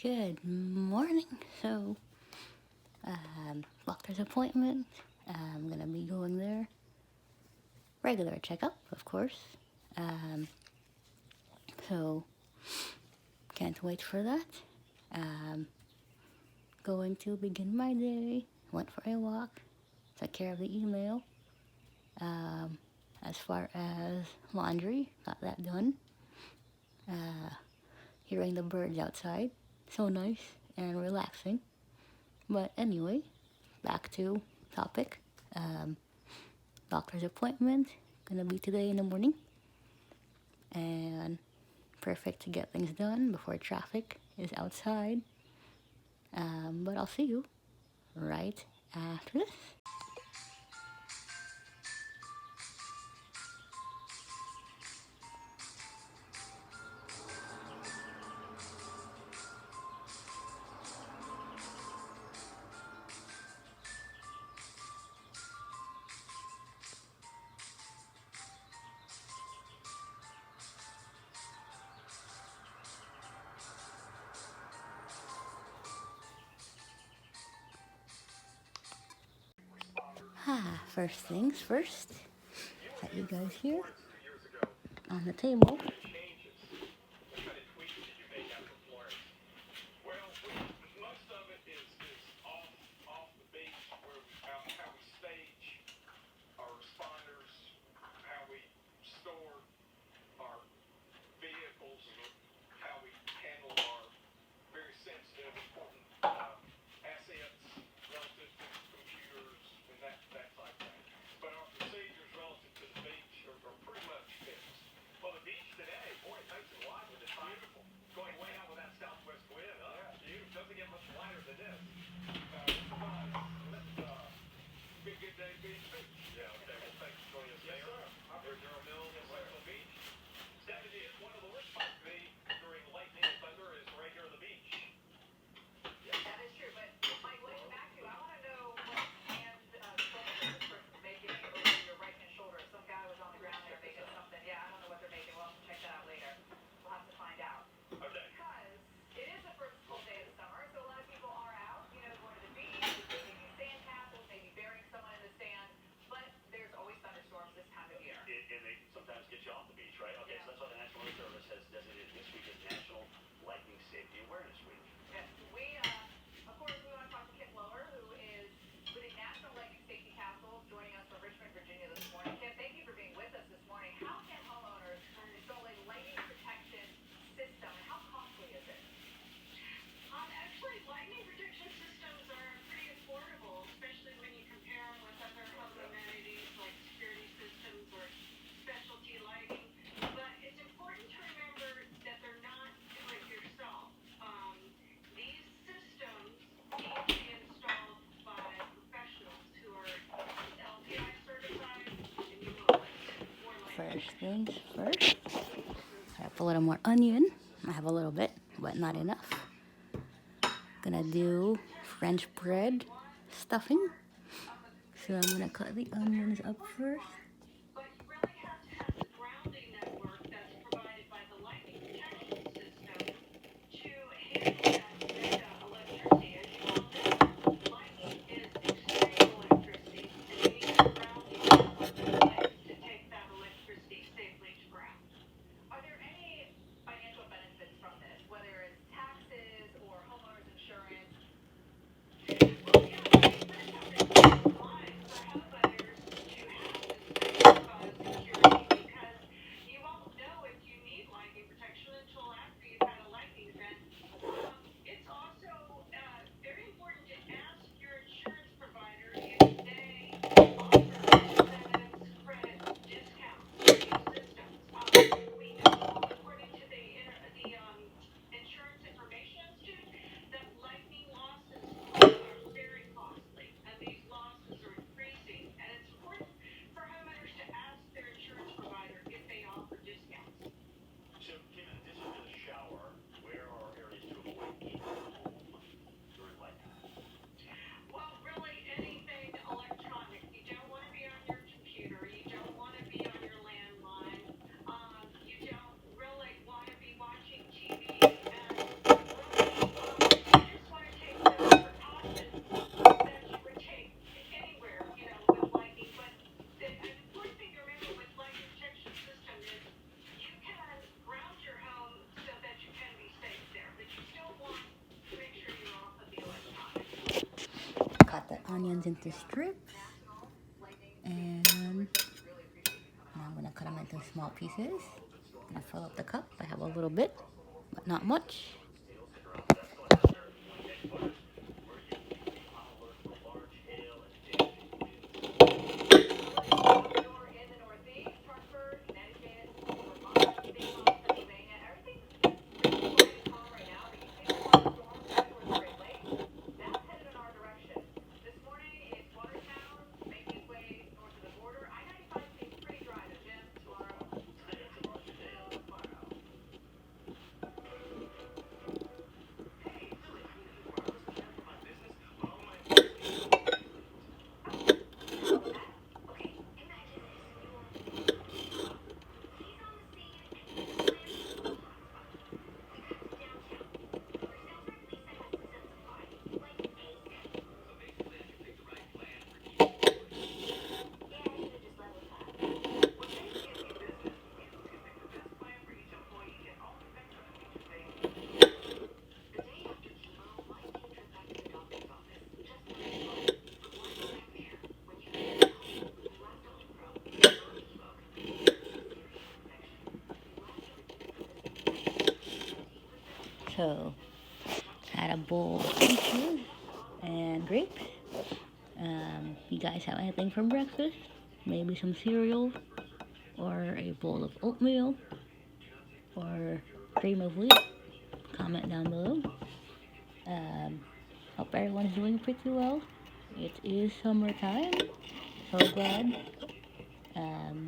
Good morning. So, doctor's appointment. I'm gonna be going there. Regular checkup, of course. Um, so, can't wait for that. Um, Going to begin my day. Went for a walk. Took care of the email. Um, as far as laundry, got that done. Uh, Hearing the birds outside, so nice and relaxing. But anyway, back to topic. Um, Doctor's appointment, gonna be today in the morning. And perfect to get things done before traffic is outside. But I'll see you right after this. First things first, got you guys here on the table. First things first, I have a little more onion. I have a little bit, but not enough. Gonna do French bread stuffing. So I'm gonna cut the onions up first. Cut the onions into strips, and now I'm gonna cut them into small pieces. I'm gonna fill up the cup. I have a little bit, but not much. So, add a bowl of peaches and grapes. You guys have anything for breakfast? Maybe some cereal, or a bowl of oatmeal, or cream of wheat? Comment down below. Hope everyone's doing pretty well. It is summertime, so glad,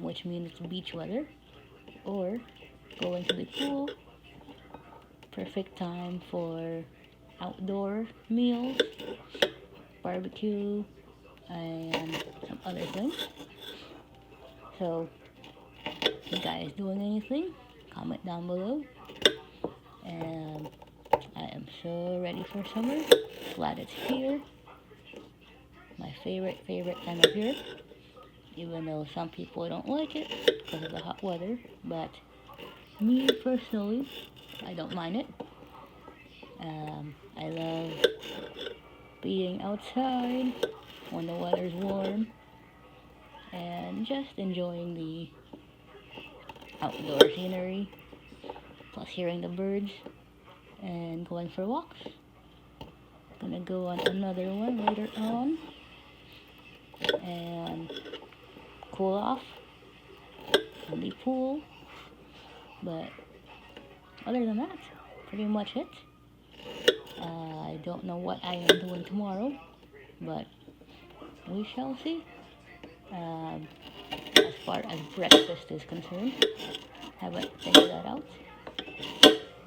which means it's beach weather, or going to the pool. Perfect time for outdoor meals, barbecue, and some other things. So, if you guys doing anything, comment down below. And I am so ready for summer. Glad it's here. My favorite time of year. Even though some people don't like it because of the hot weather, but me personally, I don't mind it. I love being outside when the weather's warm and just enjoying the outdoor scenery, plus hearing the birds and going for walks. Gonna go on another one later on and cool off in the pool. But other than that, pretty much it. I don't know what I am doing tomorrow, but we shall see. As far as breakfast is concerned, haven't figured that out.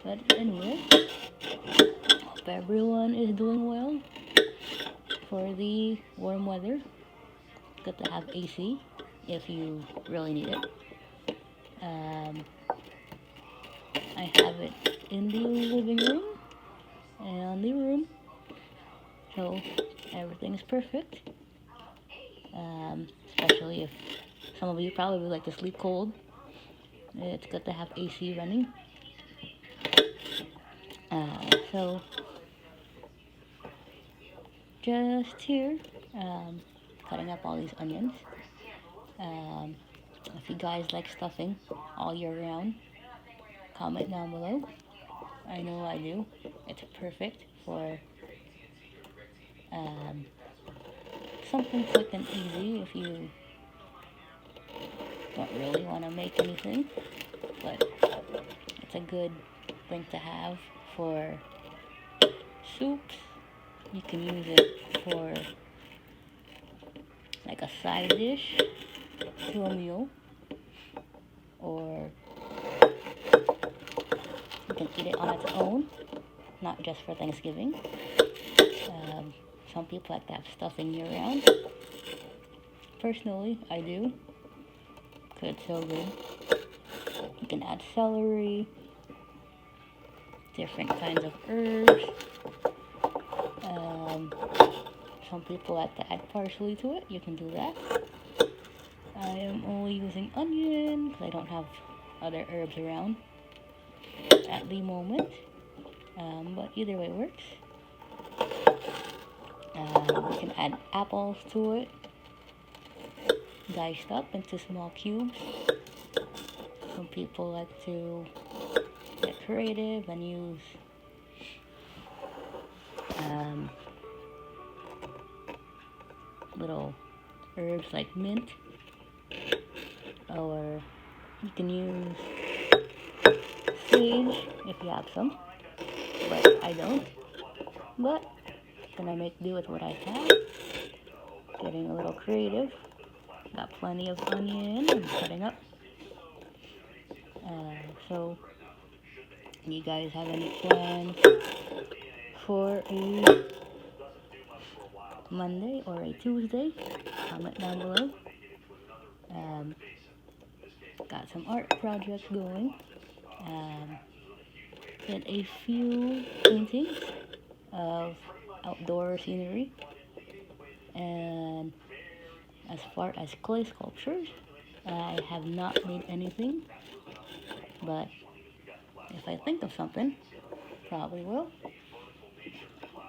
But anyway, hope everyone is doing well for the warm weather. Good to have AC if you really need it. I have it in the living room and the room, so everything is perfect. Especially if some of you probably like to sleep cold, it's good to have AC running. So just here, cutting up all these onions. If you guys like stuffing all year round, comment down below. I know I do. It's perfect for something quick and easy if you don't really want to make anything, but it's a good thing to have for soups. You can use it for like a side dish to a meal, or you can eat it on its own, not just for Thanksgiving. Some people like to have stuffing year round. Personally, I do, because it's so good. You can add celery, different kinds of herbs, Some people like to add parsley to it. You can do that. I am only using onion because I don't have other herbs around at the moment. But either way works. We can add apples to it, diced up into small cubes. Some people like to get creative and use little herbs like mint, or you can use sage if you have some, but I don't. But gonna make do with what I have. Getting a little creative. Got plenty of onion and cutting up. So, you guys have any plans for a Monday or a Tuesday? Comment down below. Got some art projects going. Did a few paintings of outdoor scenery. And as far as clay sculptures, I have not made anything. But if I think of something, probably will.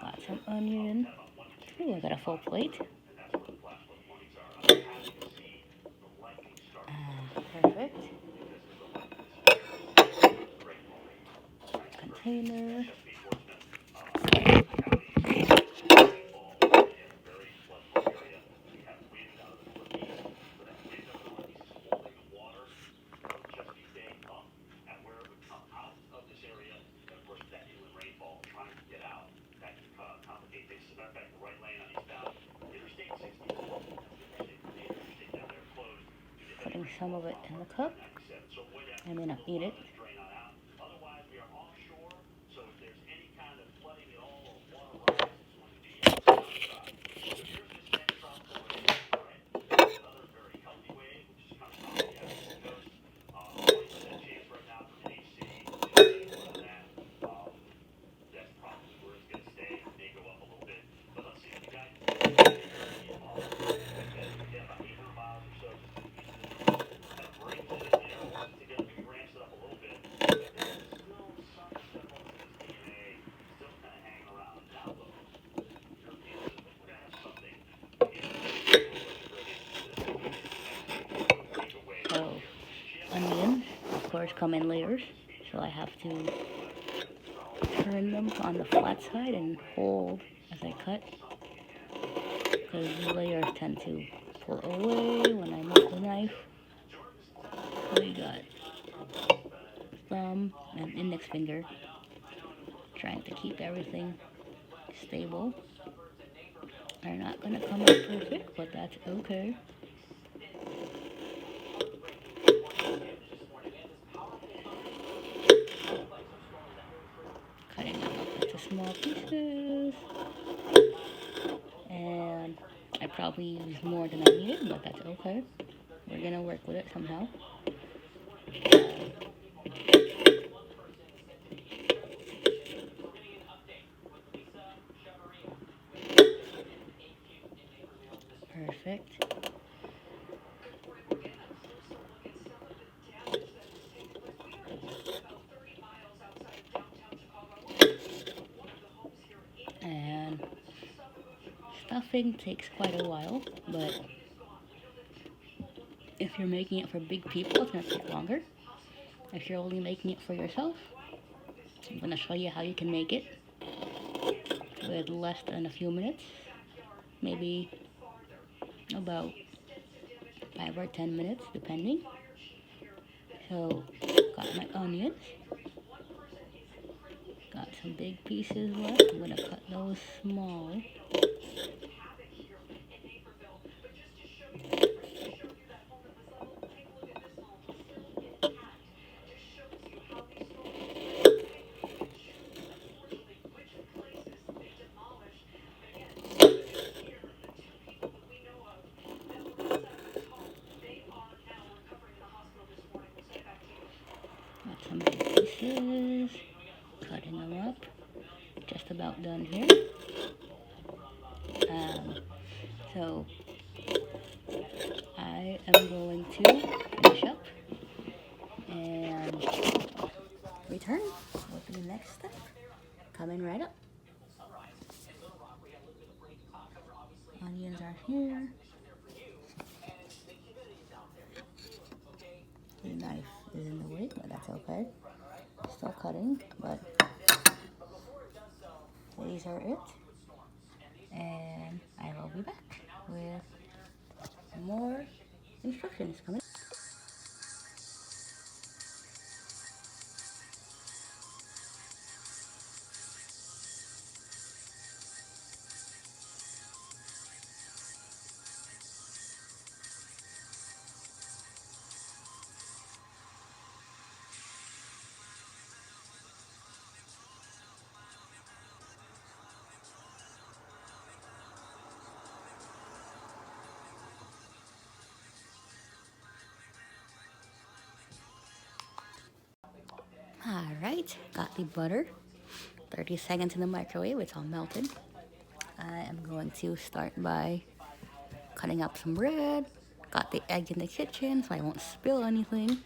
Got some onion. Ooh, I got a full plate. Perfect. Container. Putting some of it in the cup. I may not eat it. So, onions, of course, come in layers. So I have to turn them on the flat side and hold as I cut, because the layers tend to pull away when I move the knife. We got thumb and index finger, trying to keep everything stable. They're not gonna come out perfect, but that's okay. Cutting them up into small pieces. And I probably used more than I needed, but that's okay. We're gonna work with it somehow. Perfect. And stuffing takes quite a while, but if you're making it for big people, it's gonna take longer. If you're only making it for yourself, I'm gonna show you how you can make it with less than a few minutes, maybe about 5 or 10 minutes, depending. So, got my onions. Got some big pieces left. I'm gonna cut those small. Got some big pieces. Cutting them up. Just about done here. So I am going to finish up and return with the next step coming right up. Onions are here. The knife is in the way, but that's okay. Still cutting, but these are it. And I will be back with more instructions coming. Alright, got the butter. 30 seconds in the microwave, it's all melted. I am going to start by cutting up some bread. Got the egg in the kitchen so I won't spill anything.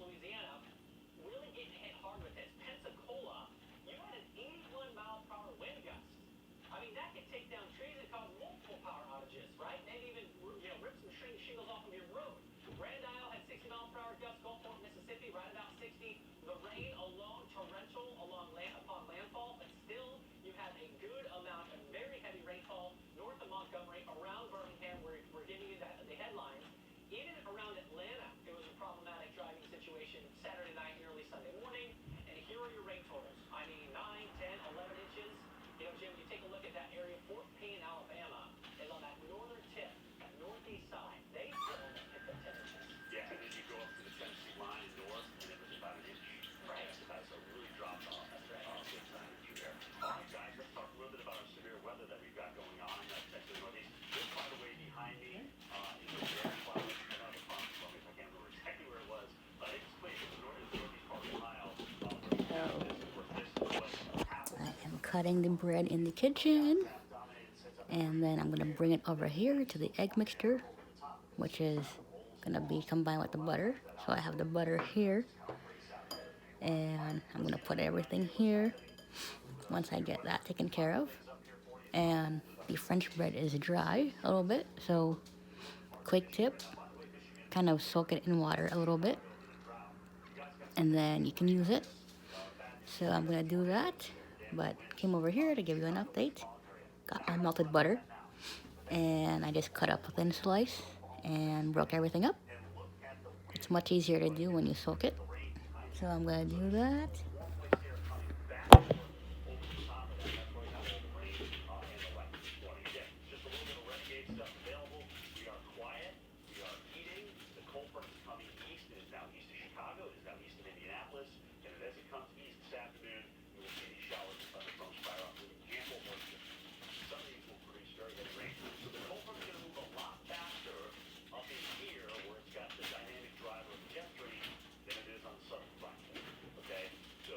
Louisiana, really getting hit hard with this. Pensacola take down trees and cause multiple power outages, right? Maybe even, rip some shingles off of your road. Grand Isle had 60-mile-per-hour gusts, Gulfport, Mississippi, right about 60. The rain alone, torrential upon landfall, but still you had a good amount of very heavy rainfall north of Montgomery, around Birmingham, where we're giving you the headlines. Even around Atlanta, it was a problematic driving situation Saturday night and early Sunday morning. And here are your rain totals. I mean, 9, 10, 11 inches. Jim, you take a look at that area. Fort Payne, Alabama, is on that northern tip, that northeast side. They still only picked up 10 inches. Yeah, and then you go up to the Tennessee line north, and it was about an inch. Right. So it really dropped off. That's right. Big time of you there. All right, guys, let's talk a little bit about our severe weather that we've got going on. That's the northeast. This, by the way, behind me, is a very cloudy. I don't have a problem for me if I can't remember exactly where it was. But I think it's played in the northeast part of Ohio. I am cutting the bread in the kitchen, and then I'm gonna bring it over here to the egg mixture, which is gonna be combined with the butter. So I have the butter here, and I'm gonna put everything here once I get that taken care of. And the French bread is dry a little bit, so quick tip, kind of soak it in water a little bit, and then you can use it. So I'm gonna do that, but came over here to give you an update. Got my melted butter, and I just cut up a thin slice and broke everything up. It's much easier to do when you soak it. So I'm gonna do that. So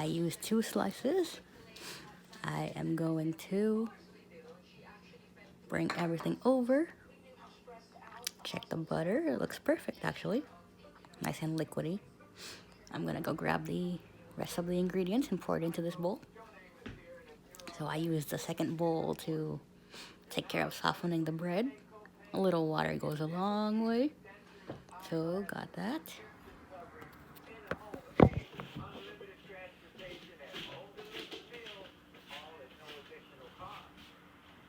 use 2 slices. I am going to bring everything over. Check the butter. It looks perfect, actually. Nice and liquidy. I'm gonna go grab the rest of the ingredients and pour it into this bowl. So I used the second bowl to take care of softening the bread. A little water goes a long way. So got that. Unlimited transportation and home delivered meals, all at no additional cost.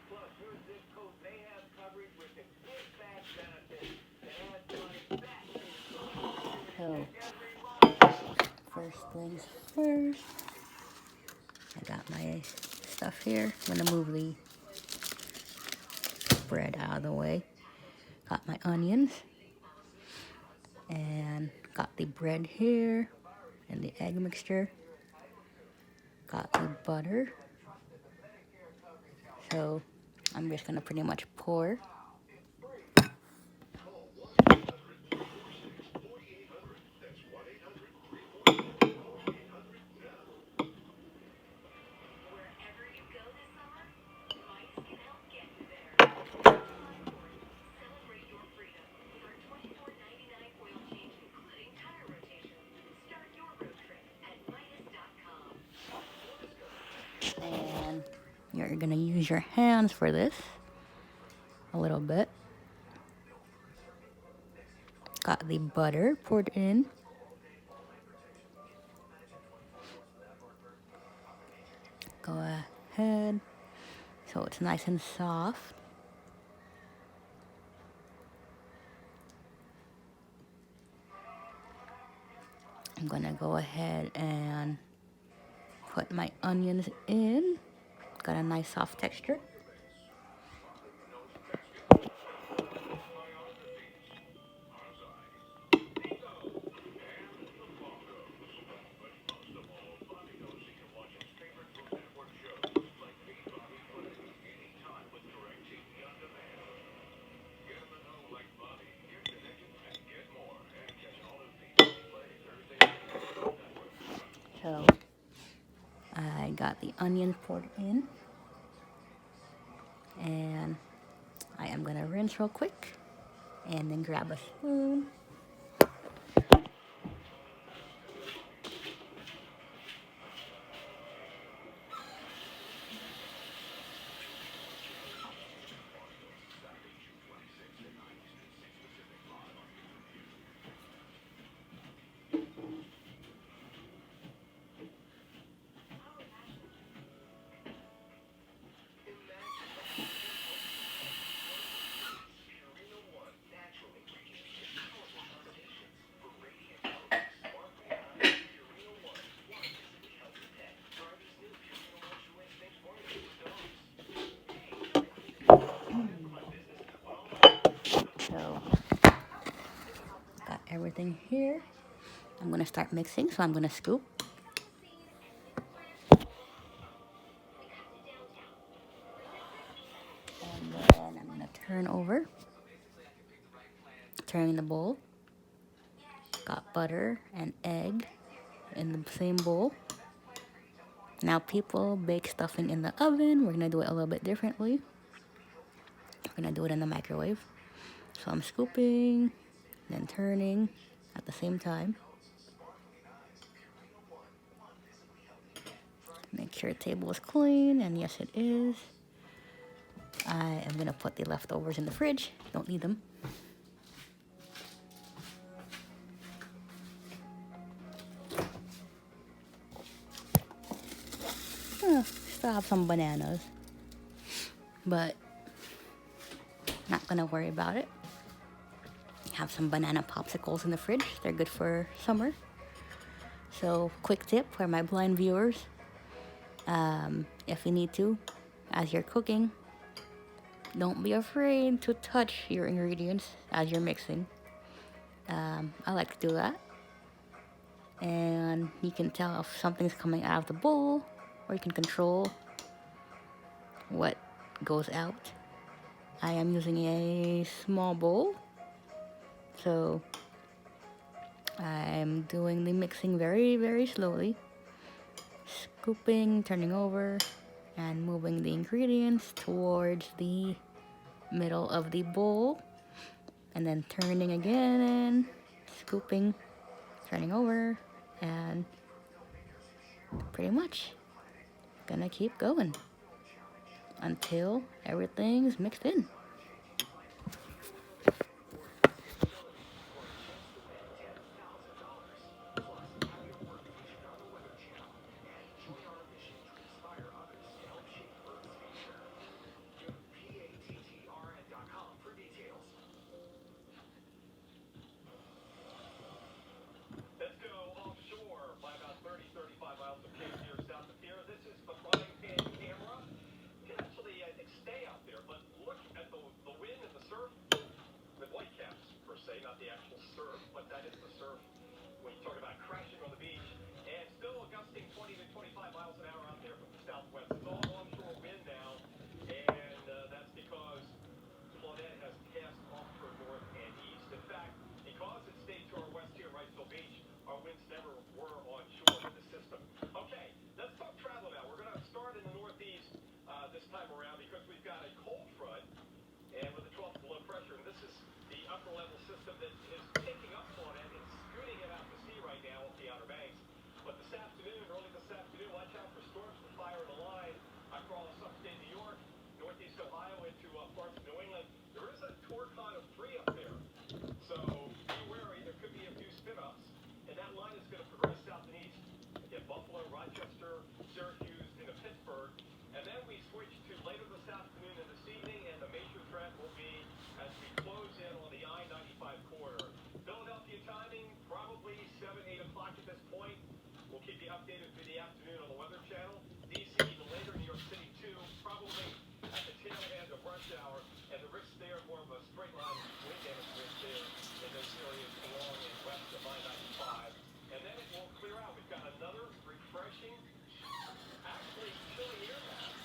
Plus, your zip code may have coverage with the give back benefits that add money back to your So every month. first things first, I got my stuff here. I'm gonna move the bread out of the way. Got my onions and got the bread here and the egg mixture. Got the butter. So I'm just gonna pretty much pour. Wherever you go this summer, Mike's can help get you there. Celebrate your freedom for a $24.99 oil change, including tire rotation. Start your road trip at Midas.com. And you're gonna use your hands for this a little bit. Got the butter poured in. Go ahead. So it's nice and soft. I'm gonna go ahead and put my onions in. Got a nice soft texture. So I got the onions poured in. And I am gonna rinse real quick and then grab a spoon. So got everything here. I'm gonna start mixing, so I'm gonna scoop. And then I'm gonna turn over. Turning the bowl. Got butter and egg in the same bowl. Now people bake stuffing in the oven. We're gonna do it a little bit differently. We're gonna do it in the microwave. So I'm scooping, then turning at the same time. Make sure the table is clean, and yes it is. I am gonna put the leftovers in the fridge. Don't need them. Still have some bananas, but not gonna worry about it. Have some banana popsicles in the fridge. They're good for summer. So quick tip for my blind viewers. If you need to, as you're cooking, don't be afraid to touch your ingredients as you're mixing. I like to do that. And you can tell if something's coming out of the bowl, or you can control what goes out. I am using a small bowl, so I'm doing the mixing very, very slowly. scooping, turning over, and moving the ingredients towards the middle of the bowl, and then turning again, scooping, turning over, and pretty much gonna keep going until everything's mixed in. Let's go offshore by about 30, 35 miles of Cape Fear, south of here. This is the frying pan camera. You can actually, I think, stay out there, but look at the wind and the surf with white caps, per se, not the actual surf, but that is the surf when you talk about crashing on the beach. And still gusting 20 to 25 miles an hour out there from the southwest. It's all onshore wind now, and that's because Claudette has passed off her north and east. In fact, because it stayed to our west here, Wrightsville Beach, our winds never were onshore with the system. Okay, let's talk travel now. We're going to start in the northeast this time around because we've got a cold front and with a trough of low pressure. And this is the upper level system that is picking up on it and scooting it out to sea right now off the Outer Banks. But this afternoon, early this afternoon, watch out for storms to fire in the line across upstate New York, northeast Ohio into parts of New England. There is a torcon of 3 up there. So be wary, there could be a few spin-ups. And that line is going to progress south and east. Get Buffalo, Rochester, Syracuse, into Pittsburgh. And then we switch to later this afternoon and this evening, and the major threat will be as we close in on the I-95 corridor. Philadelphia timing, probably 7, 8 o'clock at this point. We'll keep you updated through the afternoon on the Weather Channel. D.C. even later, New York City too, probably at the tail end of rush hour. And the risk there, more of a straight line wind damage risk there in those areas along and west of I-95. And then it will clear out. We've got another refreshing, actually chilly air mass.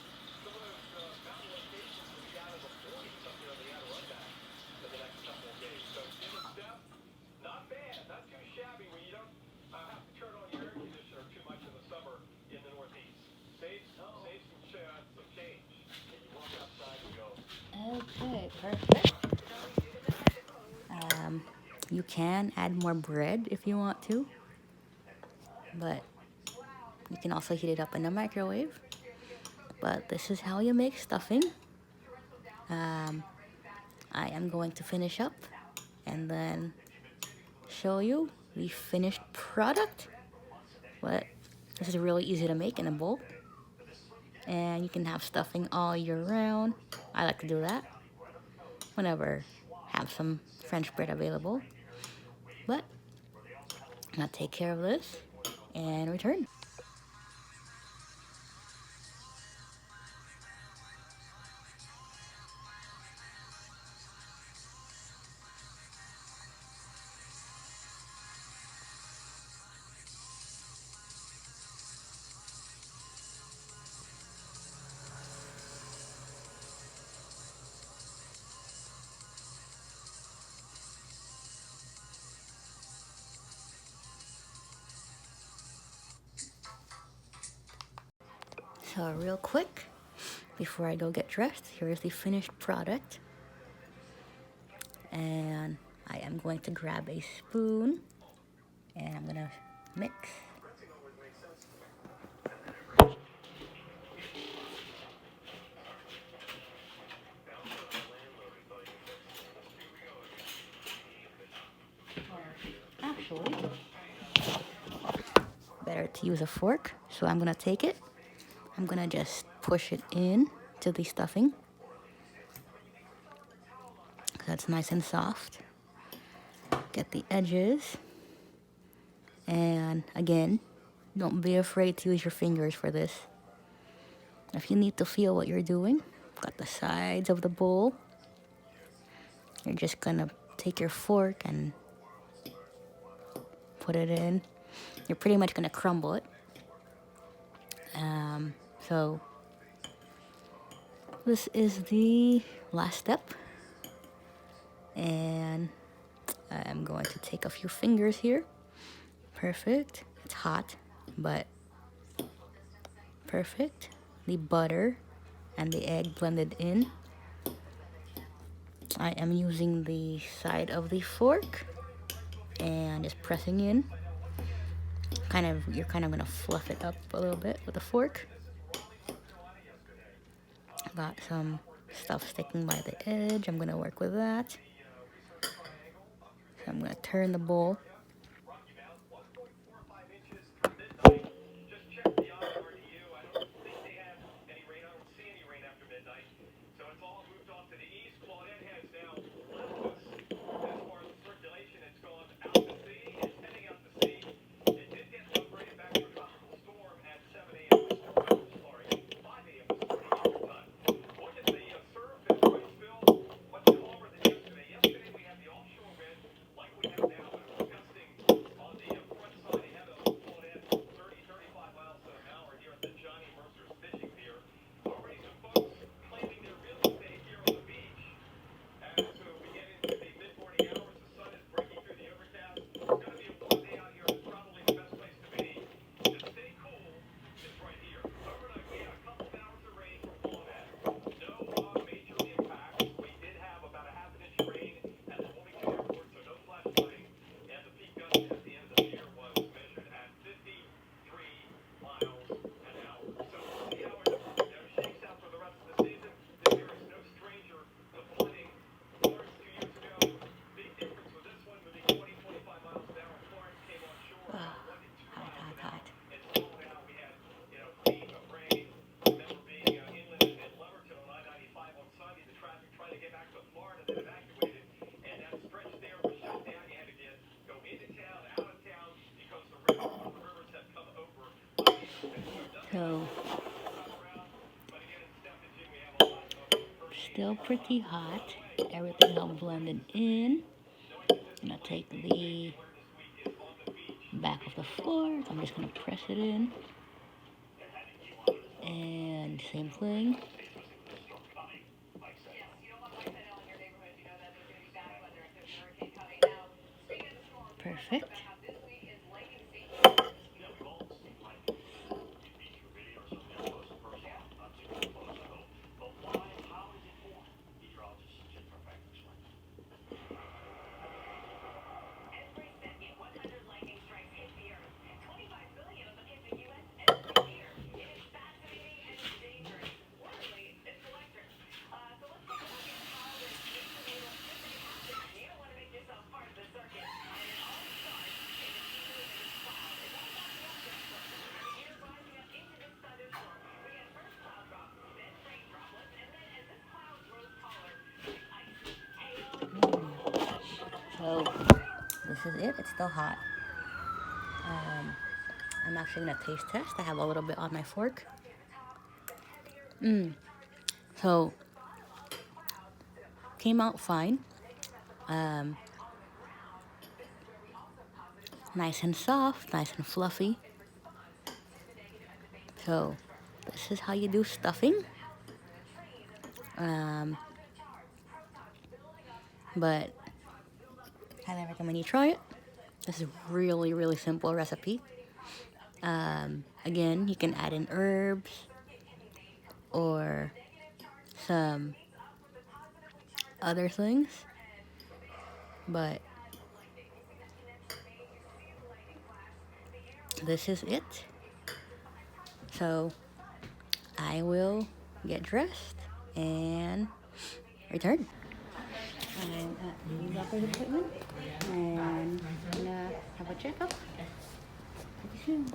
Some of those mountain locations will be down in the 40s up there in the Adirondack for the next couple of days. So Jim and Steph, not bad, not too shabby when you don't have to turn on your air conditioner too much in the summer in the Northeast. Save some change. And you walk outside and go, Okay, perfect. You can add more bread if you want to, but you can also heat it up in the microwave. But this is how you make stuffing. I am going to finish up and then show you the finished product. But this is really easy to make in a bowl, and you can have stuffing all year round. I like to do that whenever I have some French bread available. But I'm gonna take care of this and return. So real quick, before I go get dressed, here is the finished product. And I am going to grab a spoon and I'm gonna mix. Actually, better to use a fork, so I'm gonna take it. I'm gonna just push it in to the stuffing. That's nice and soft. Get the edges. And again, don't be afraid to use your fingers for this. If you need to feel what you're doing, got the sides of the bowl. You're just gonna take your fork and put it in. You're pretty much gonna crumble it. So this is the last step. And I'm going to take a few fingers here. Perfect. It's hot, but perfect. The butter and the egg blended in. I am using the side of the fork and just pressing in. You're kind of gonna fluff it up a little bit with a fork. Got some stuff sticking by the edge. I'm gonna work with that. So I'm gonna turn the bowl. Just check the RDU. I don't think they have any rain. I don't see any rain after midnight. So it's all moved off to the east. Claudette has now left us. As far as circulation, it's gone out to sea. It's heading out to sea. It did get upgraded back to a tropical storm at 7 a.m. Sorry, 5 a.m. this morning Eastern time. Look at the surf and rice fill. Much calmer than yesterday. Yesterday we had the offshore wind like we have now, but it was gusting on the front side ahead of Claudette, 30-35 miles an hour here at the Johnny Mercer's Fishing Pier. Already some folks claiming their real estate here on the beach. As we get into the mid-morning hours, the sun is breaking through the overcast. It's going to be a warm day out here. It's probably the best place to be. To stay cool is right here. Overnight, we had a couple of hours of rain from Claudette. No major impacts. We did have about a half an inch of rain at the Wilmington Airport, so no flash flooding. And the peak gust at the end of the pier was measured at 53 miles an hour. So we'll see how it shakes out for the rest of the season. The pier is no stranger to flooding. Florence 2 years ago, big difference with this one, moving 20-25 miles an hour. Florence came on shore about 1 to 2 miles an hour. And slowing out, we had, feet of rain. Remember being inland in Leverton on I-95 on Sunday, the traffic trying to get back to Florida, then evacuated. And that stretch there was shut down. You had to go into town, out of town, because the rivers had come over. So still pretty hot. Everything's all blended in. I'm gonna take the back of the floor. I'm just gonna press it in. And same thing. Perfect. So this is it. It's still hot. I'm actually gonna taste test. I have a little bit on my fork. So came out fine. Nice and soft, nice and fluffy. So this is how you do stuffing. But highly recommend you try it. This is really, really simple recipe. Again, you can add in herbs or some other things, but this is it. So I will get dressed and return. I'm at the doctor's appointment and I'm gonna have a checkup pretty soon.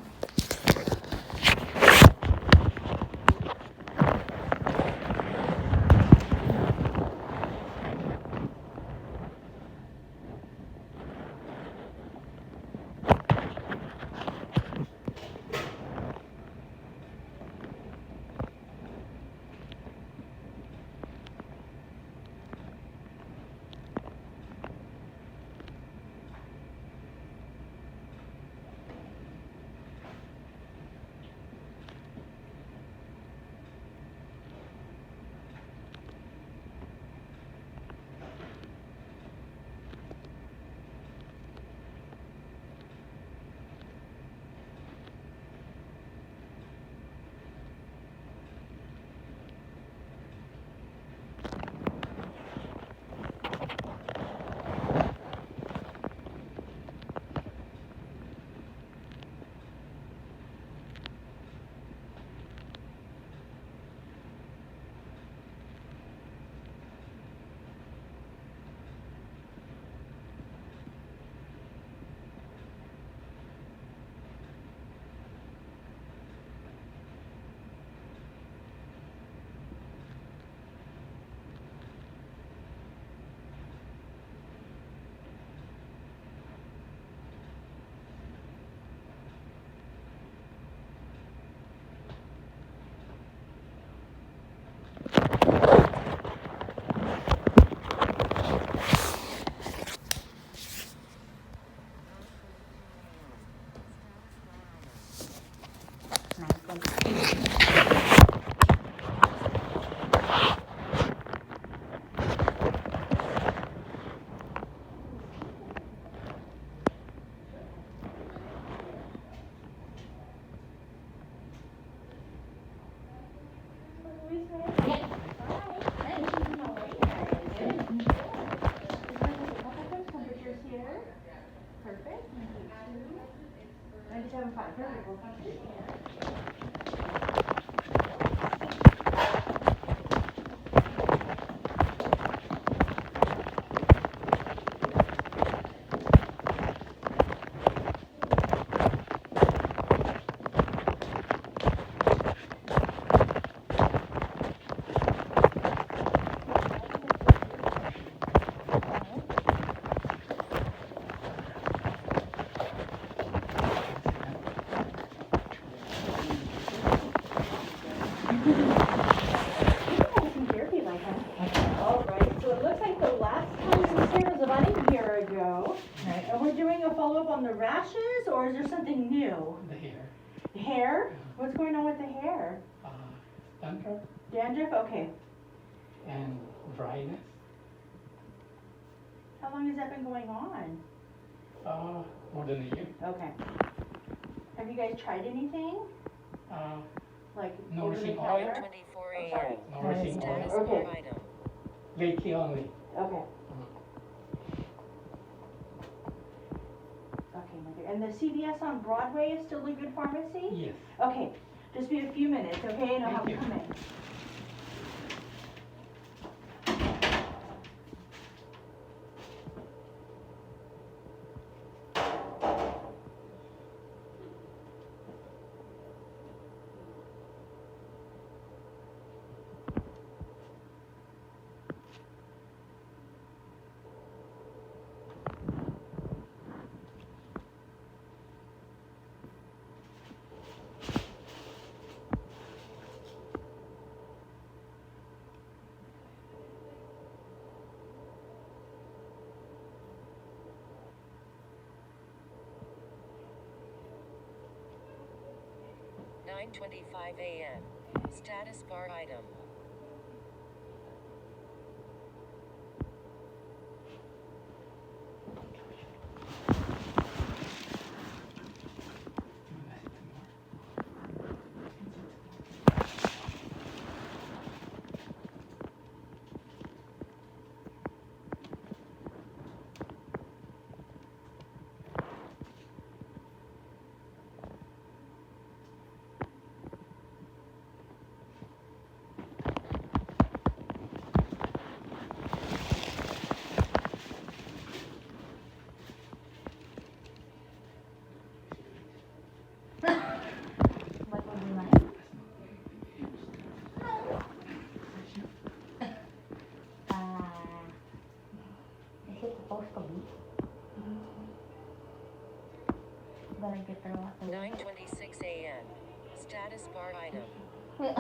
Perfect. 97.5. Perfect. We'll come to the rashes, or is there something new? The hair. The hair? What's going on with the hair? Dandruff Dandruff? Okay. and dryness. How long has that been going on? More than a year. Okay. Have you guys tried anything? Like Nourishing over the oil. counter? 24 a.m. Nourishing Status oil. Okay. bar item. Lately only. Okay. Okay, my dear. And the CVS on Broadway is still a good pharmacy? Yes. Okay, just be a few minutes, okay, and I'll have Thank you you. come in. Nine 9:25 a.m. Status bar item. Is it supposed to be? Better get her off the 9:26 a.m. Status bar item. way.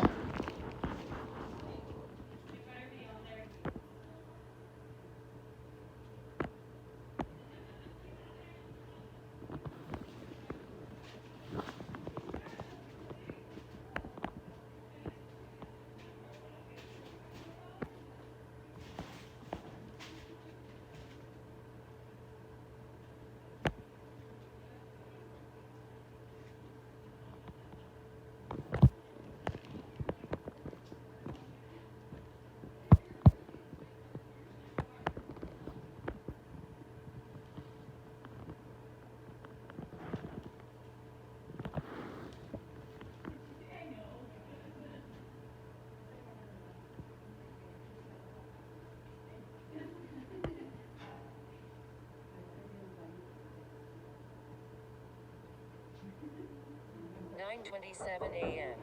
9:27 a.m.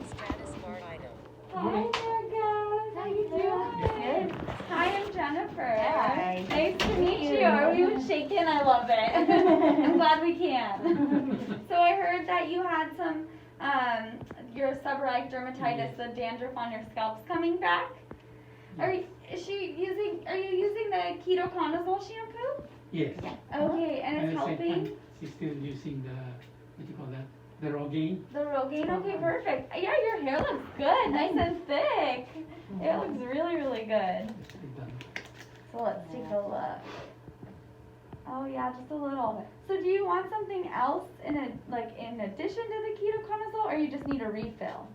Status bar item. Hi there, guys. How you doing? Good. Hi, I'm Jennifer. Hi. Nice to meet you. Are we even shaking? I love it. I'm glad we can. So I heard that you had some, your seborrheic dermatitis, the dandruff on your scalp's coming back. Are you using the ketoconazole shampoo? Yes. Okay, and At it's the same helping? time, she's still using the, what do you call that? The Rogaine. The Rogaine, okay, perfect. Yeah, your hair looks good, nice and thick. It looks really, really good. It's done. So let's take a look. Oh yeah, just a little. So do you want something else in addition to the ketoconazole, or you just need a refill?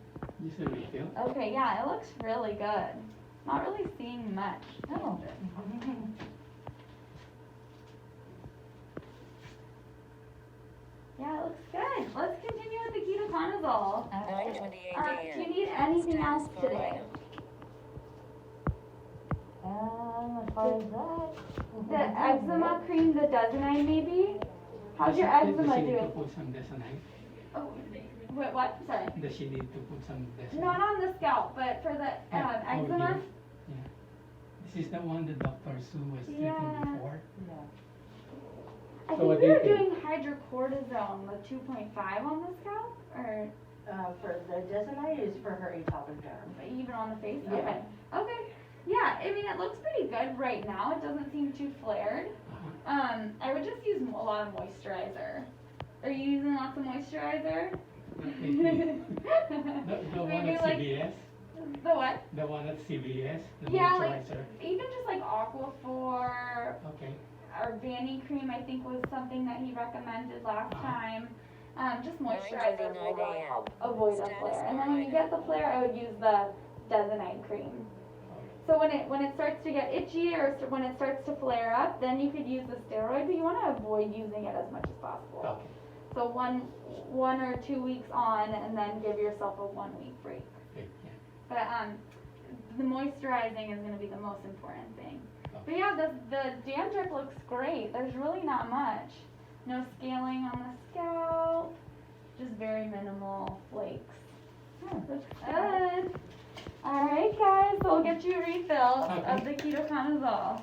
Just a refill. Okay, yeah, it looks really good. Not really seeing much. Oh. let's continue with the ketoconazole. 9:28 Do you a.m. need anything Status else bar today? item. As far as that. The eczema cream, the Desinite maybe? How's your Does eczema she need to doing? put some Desinite? Oh, wait, what? Sorry. Does she need to put some Desinite? Not on the scalp, but for the Yeah, over eczema. here. Yeah. This is the one that Dr. Sue was treating Yeah. before. I So think what we do you were think? doing hydrocortisone, the 2.5 on the scalp, or For the Desinite is for her atopic derm. even on the face? Yeah. Okay. Okay. Yeah, I mean, it looks pretty good right now. It doesn't seem too flared. I would just use a lot of moisturizer. Are you using lots of moisturizer? The one Maybe at like CVS? the what? The one at CVS? The Yeah, like moisturizer? even just like Aquaphor Okay. or Vanny cream, I think was something that he recommended last time. Just moisturizer 9:29 will really a.m. help avoid a Status flare. And bar then when you item. get the flare, I would use the Desinite cream. So when it starts to get itchy or when it starts to flare up, then you could use the steroid, but you want to avoid using it as much as possible. Okay. So one or 2 weeks on, and then give yourself a 1 week break. Okay. Yeah. But the moisturizing is going to be the most important thing. But yeah, the dandruff looks great. There's really not much. No scaling on the scalp, just very minimal flakes. Looks good. All right, guys, so we'll get you a refill of the ketoconazole. All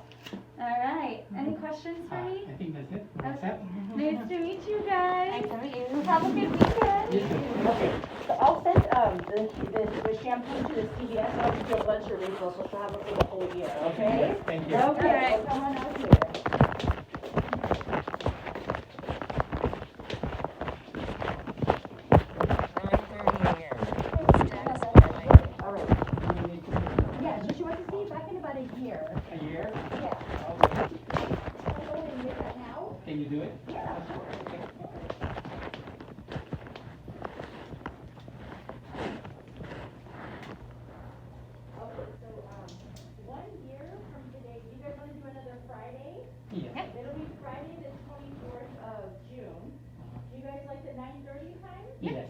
right. Any questions for me? I think that's it. What's that? Nice to meet you guys. Nice to meet you. Have a good weekend. Okay, so I'll send the shampoo to the CVS, and I'll give you a bunch of refills, so she'll have it for the whole year, okay? Thank you. Okay, Alright. I'll come on out here. 9:30 a.m. Status bar item. All right. Yeah, so she wants to see you back in about a year. A year? Yeah. Okay. I'll go ahead and get that now. Can you do it? Yeah, sure. Okay, so, 1 year from today, do you guys want to do another Friday? Yeah. It'll be Friday, the 24th of June. Do you guys like the 9:30 time? Yes.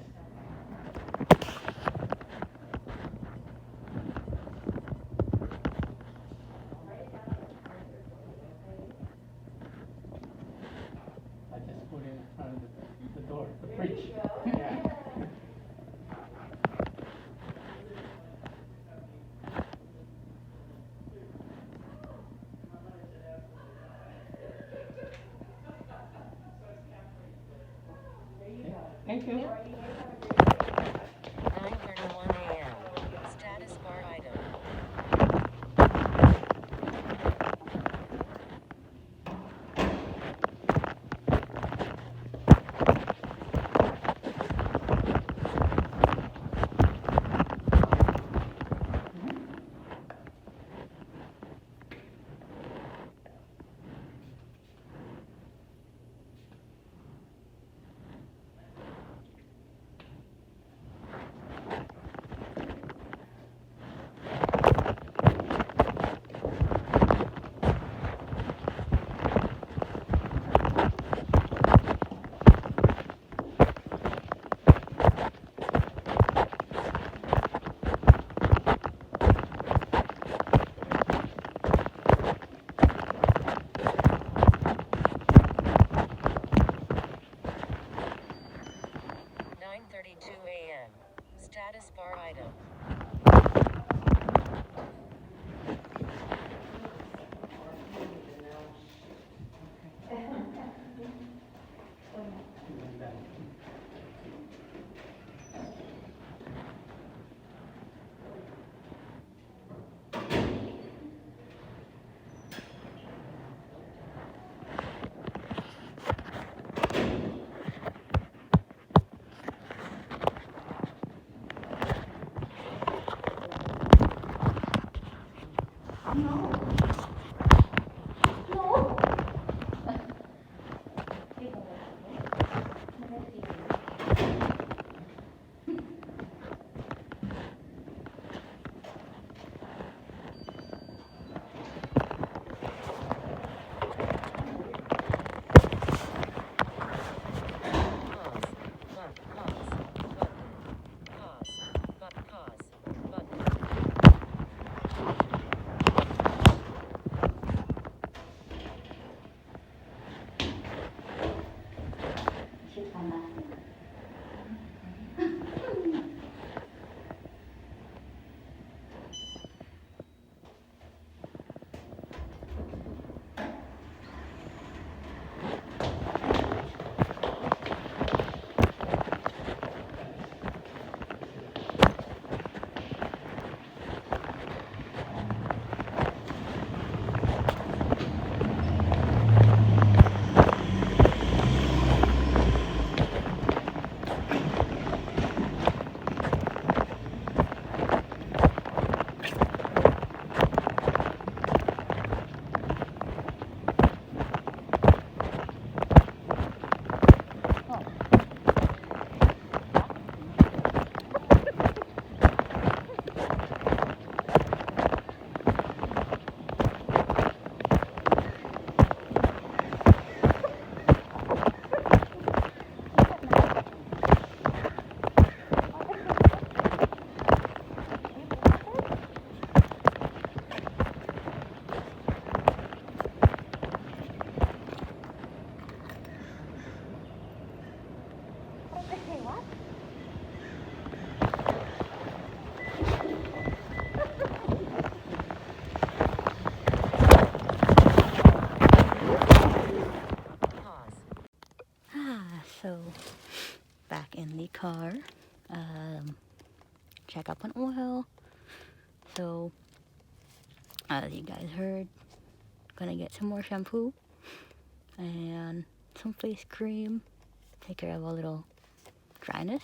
I'll write it down on the calendar for you, okay? I just put it in front of the door, the There fridge. you go. Yeah. There you go. Thank you. All right, you guys have a great day. 9:31 a.m. Status bar item. car. Checkup went well. So, as you guys heard, gonna get some more shampoo and some face cream. Take care of a little dryness.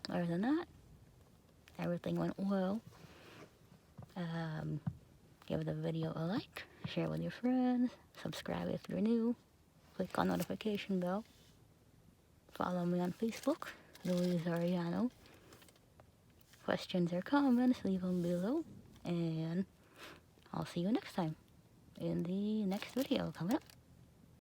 Other than that, everything went well. Give the video a like, share with your friends, subscribe if you're new, click on notification bell, follow me on Facebook, Louise Arellano. Questions or comments, leave them below, and I'll see you next time in the next video coming up.